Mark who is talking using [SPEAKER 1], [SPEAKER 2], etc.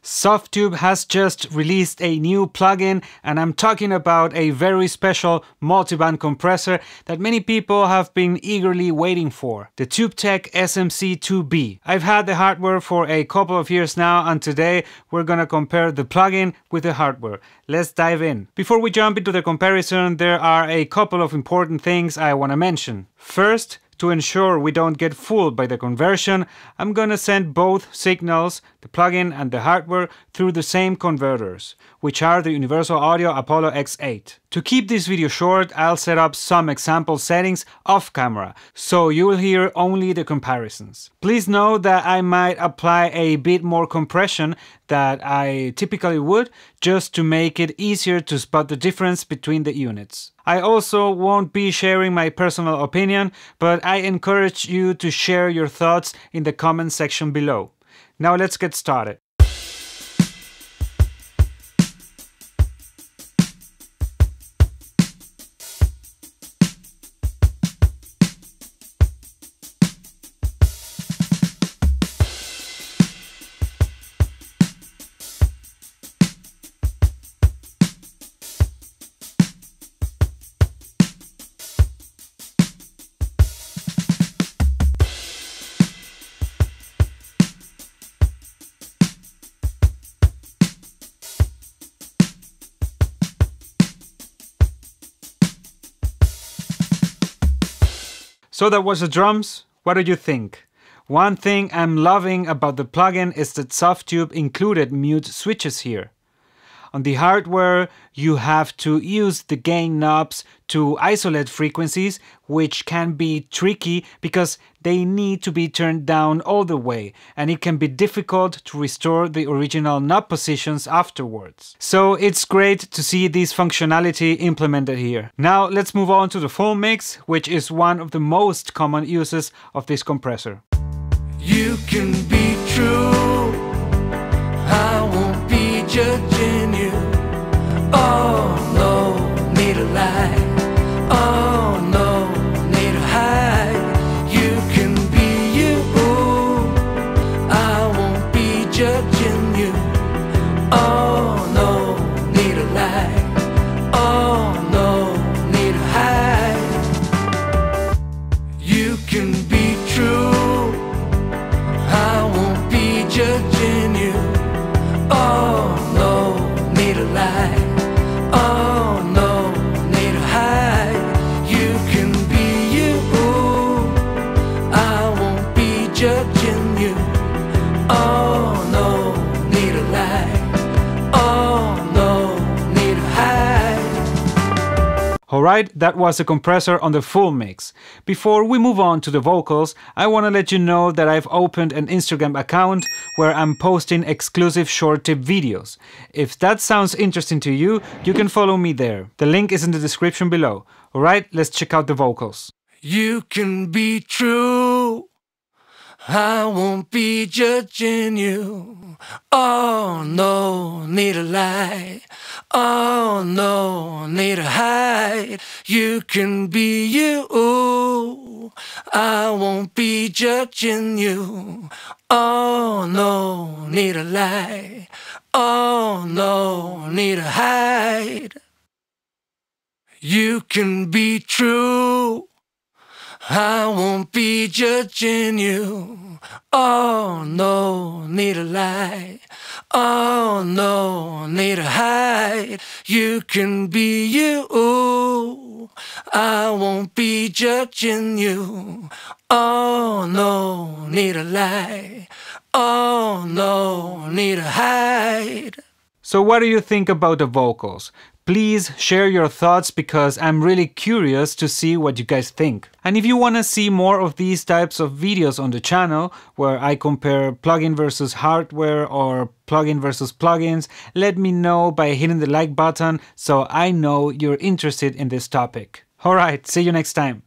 [SPEAKER 1] Softube has just released a new plugin, and I'm talking about a very special multiband compressor that many people have been eagerly waiting for, the TubeTech SMC 2B. I've had the hardware for a couple of years now, and today we're gonna compare the plugin with the hardware. Let's dive in. Before we jump into the comparison, there are a couple of important things I want to mention. First, to ensure we don't get fooled by the conversion, I'm gonna send both signals, the plugin and the hardware, through the same converters, which are the Universal Audio Apollo X8. To keep this video short, I'll set up some example settings off camera, so you will hear only the comparisons. Please note that I might apply a bit more compression than I typically would, just to make it easier to spot the difference between the units. I also won't be sharing my personal opinion, but I encourage you to share your thoughts in the comment section below. Now let's get started. So that was the drums. What do you think? One thing I'm loving about the plugin is that Softube included mute switches here. On the hardware, you have to use the gain knobs to isolate frequencies, which can be tricky because they need to be turned down all the way, and it can be difficult to restore the original knob positions afterwards. So it's great to see this functionality implemented here. Now let's move on to the full mix, which is one of the most common uses of this compressor.
[SPEAKER 2] You can be true, I won't be judging you. Oh no, need a lie. Oh no, need to hide. You can be you, I won't be judging you. Oh no, need a lie. Oh no, need to hide. You can be true, I won't be judging you. Oh no, need a lie. Oh no, need to hide. You can be you, I won't be judging you. Oh no, need a lie. Oh no, need to hide.
[SPEAKER 1] Alright, that was the compressor on the full mix. Before we move on to the vocals, I want to let you know that I've opened an Instagram account where I'm posting exclusive short tip videos. If that sounds interesting to you, you can follow me there. The link is in the description below. Alright, let's check out the vocals.
[SPEAKER 2] You can be true, I won't be judging you. Oh no, need a lie. Oh no, need to hide. You can be you, I won't be judging you. Oh no, need a lie. Oh no, need to hide. You can be true, I won't be judging you. Oh no, need a lie. Oh no, need to hide. You can be you, I won't be judging you. Oh no, need a lie. Oh no, need to hide.
[SPEAKER 1] So what do you think about the vocals? Please share your thoughts because I'm really curious to see what you guys think. And if you want to see more of these types of videos on the channel, where I compare plugin versus hardware or plugin versus plugins, let me know by hitting the like button so I know you're interested in this topic. Alright, see you next time.